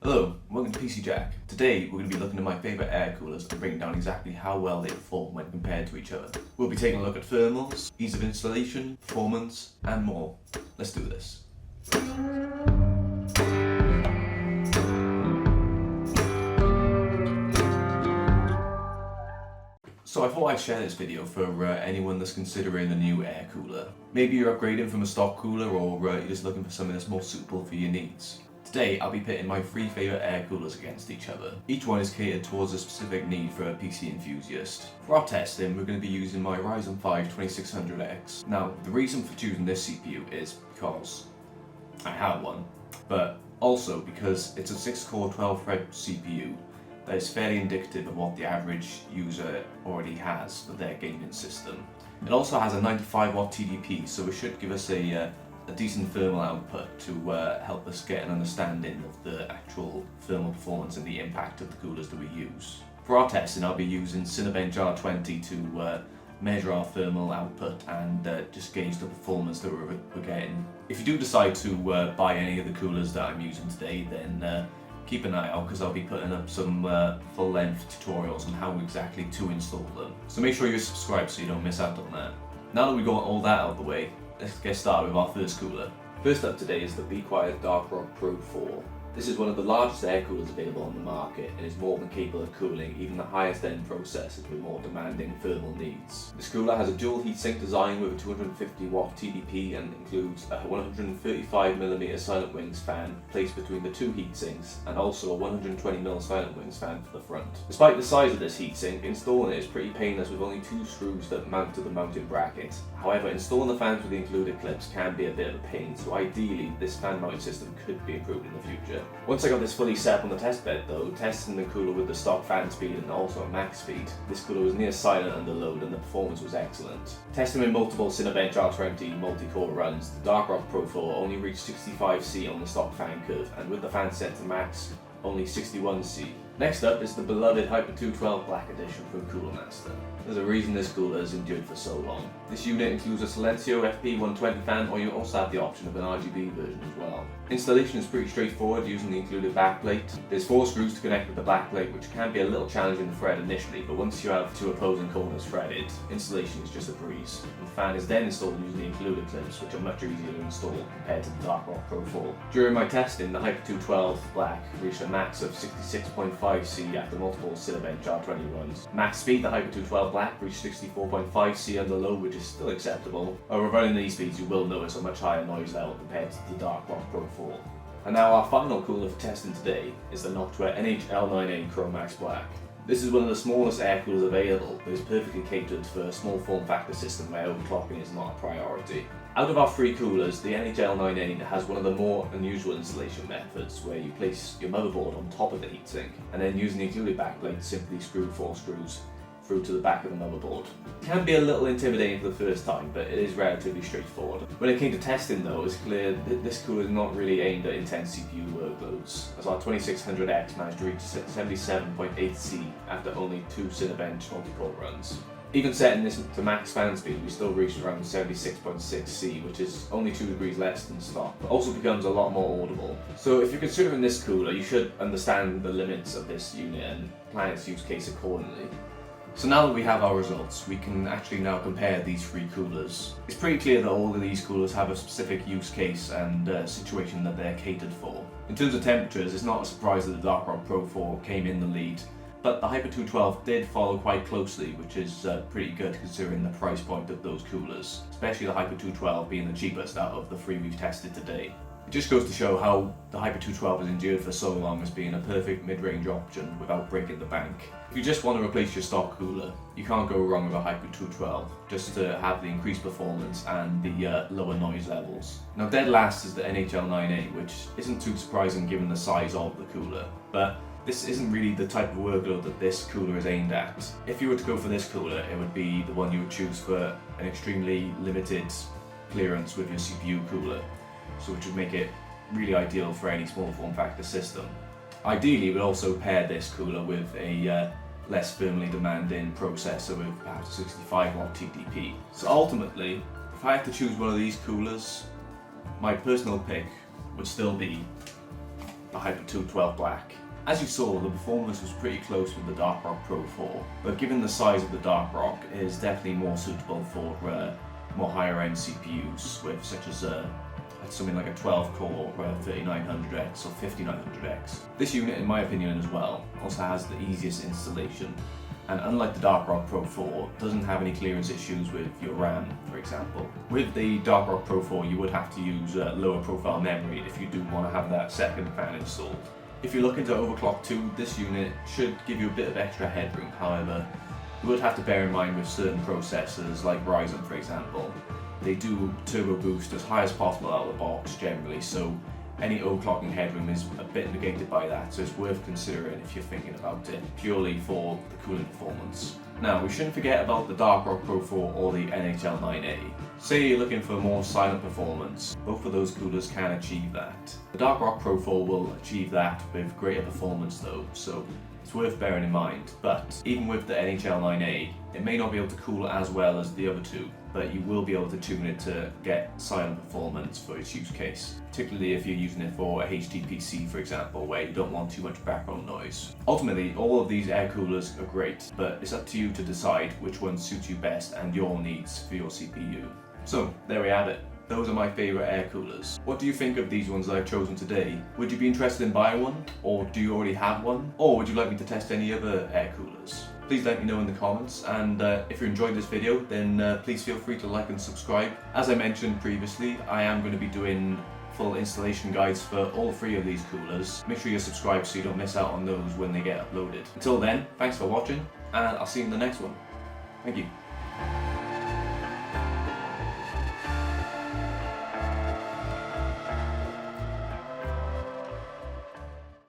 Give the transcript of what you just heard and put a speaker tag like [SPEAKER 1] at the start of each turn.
[SPEAKER 1] Hello, welcome to PC Jack. Today we're going to be looking at my favourite air coolers and breaking down exactly how well they perform when compared to each other. We'll be taking a look at thermals, ease of installation, performance, and more. Let's do this. So I thought I'd share this video for anyone that's considering a new air cooler. Maybe you're upgrading from a stock cooler or you're just looking for something that's more suitable for your needs. Today I'll be pitting my three favourite air coolers against each other. Each one is catered towards a specific need for a PC enthusiast. For our testing, we're going to be using my Ryzen 5 2600X. Now, the reason for choosing this CPU is because I have one, but also because it's a 6-core 12-thread CPU that is fairly indicative of what the average user already has for their gaming system. It also has a 95-watt TDP, so it should give us a decent thermal output to help us get an understanding of the actual thermal performance and the impact of the coolers that we use. For our testing, I'll be using Cinebench R20 to measure our thermal output and just gauge the performance that we're getting. If you do decide to buy any of the coolers that I'm using today, then keep an eye out because I'll be putting up some full-length tutorials on how exactly to install them. So make sure you're subscribed so you don't miss out on that. Now that we've got all that out of the way, let's get started with our first cooler. First up today is the Vaculator Dark Rock Pro 4. This is one of the largest air coolers available on the market and is more than capable of cooling even the highest end processors with more demanding thermal needs. This cooler has a dual heatsink design with a 250 watt TDP and includes a 135mm Silent Wings fan placed between the two heatsinks and also a 120mm Silent Wings fan for the front. Despite the size of this heatsink, installing it is pretty painless with only two screws that mount to the mounting bracket. However, installing the fans with the included clips can be a bit of a pain, so ideally this fan mounting system could be improved in the future. Once I got this fully set up on the test bed though, testing the cooler with the stock fan speed and also at max speed, this cooler was near silent under load and the performance was excellent. Testing with multiple Cinebench R20 multi-core runs, the Dark Rock Pro 4 only reached 65C on the stock fan curve and with the fan set to max, only 61C. Next up is the beloved Hyper-212-black edition from Cooler Master. There's a reason this cooler has endured for so long. This unit includes a Silencio FP120 fan, or you also have the option of an RGB version as well. Installation is pretty straightforward using the included backplate. There's 4 screws to connect with the backplate, which can be a little challenging to thread initially, but once you have 2 opposing corners threaded, installation is just a breeze. The fan is then installed using the included clips, which are much easier to install compared to the Dark Rock Pro 4. During my testing, the Hyper-212-black reached a max of 66.5C after multiple Cinebench R20 runs. Max speed, the Hyper-212-black reached 64.5C under load, which is still acceptable. Over running these speeds, you will notice a much higher noise level compared to the Dark Rock Pro 4. And now our final cooler for testing today is the Noctua NH-L9A Chromax.black. This is one of the smallest air coolers available, but is perfectly catered for a small form factor system where overclocking is not a priority. Out of our 3 coolers, the NH-L9A has one of the more unusual installation methods where you place your motherboard on top of the heatsink and then using the included backplate simply screw 4 screws through to the back of the motherboard. It can be a little intimidating for the first time, but it is relatively straightforward. When it came to testing though, it's clear that this cooler is not really aimed at intense CPU workloads, as our 2600X managed to reach 77.8C after only 2 Cinebench multi-core runs. Even setting this to max fan speed, we still reached around 76.6C, which is only 2 degrees less than stock, but also becomes a lot more audible. So if you're considering this cooler, you should understand the limits of this unit and plan its use case accordingly. So now that we have our results, we can actually now compare these 3 coolers. It's pretty clear that all of these coolers have a specific use case and situation that they're catered for. In terms of temperatures, it's not a surprise that the Dark Rock Pro 4 came in the lead, but the Hyper-212 did follow quite closely, which is pretty good considering the price point of those coolers, especially the Hyper-212 being the cheapest out of the 3 we've tested today. It just goes to show how the Hyper-212 has endured for so long as being a perfect mid-range option without breaking the bank. If you just want to replace your stock cooler, you can't go wrong with a Hyper-212, just to have the increased performance and the lower noise levels. Now dead last is the NH-L9A, which isn't too surprising given the size of the cooler, but this isn't really the type of workload that this cooler is aimed at. If you were to go for this cooler, it would be the one you would choose for an extremely limited clearance with your CPU cooler, so which would make it really ideal for any small form factor system. Ideally, we'd also pair this cooler with a less thermally demanding processor with perhaps a 65-watt TDP. So ultimately, if I had to choose one of these coolers, my personal pick would still be the Hyper212black. As you saw, the performance was pretty close with the Darkrock Pro 4, but given the size of the Darkrock, it is definitely more suitable for more higher end CPUs, with such as something like a 12-core 3900X or 5900X. This unit, in my opinion as well, also has the easiest installation, and unlike the Darkrock Pro 4, doesn't have any clearance issues with your RAM, for example. With the Darkrock Pro 4, you would have to use lower profile memory if you do want to have that second fan installed. If you're looking to overclock too, this unit should give you a bit of extra headroom. However, you would have to bear in mind with certain processors like Ryzen, for example, they do turbo boost as high as possible out of the box generally, so any overclocking headroom is a bit negated by that, so it's worth considering if you're thinking about it purely for the cooling performance. Now, we shouldn't forget about the Darkrock Pro 4 or the NHL 9A. Say you're looking for more silent performance, both of those coolers can achieve that. The Darkrock Pro 4 will achieve that with greater performance though, so it's worth bearing in mind. But even with the NHL 9A, it may not be able to cool as well as the other two, but you will be able to tune it to get silent performance for its use case, particularly if you're using it for a HTPC, for example, where you don't want too much background noise. Ultimately, all of these air coolers are great, but it's up to you to decide which one suits you best and your needs for your CPU. So, there we have it. Those are my favourite air coolers. What do you think of these ones that I've chosen today? Would you be interested in buying one? Or do you already have one? Or would you like me to test any other air coolers? Please let me know in the comments, and if you enjoyed this video, then please feel free to like and subscribe. As I mentioned previously, I am going to be doing full installation guides for all three of these coolers. Make sure you're subscribed so you don't miss out on those when they get uploaded. Until then, thanks for watching, and I'll see you in the next one. Thank you.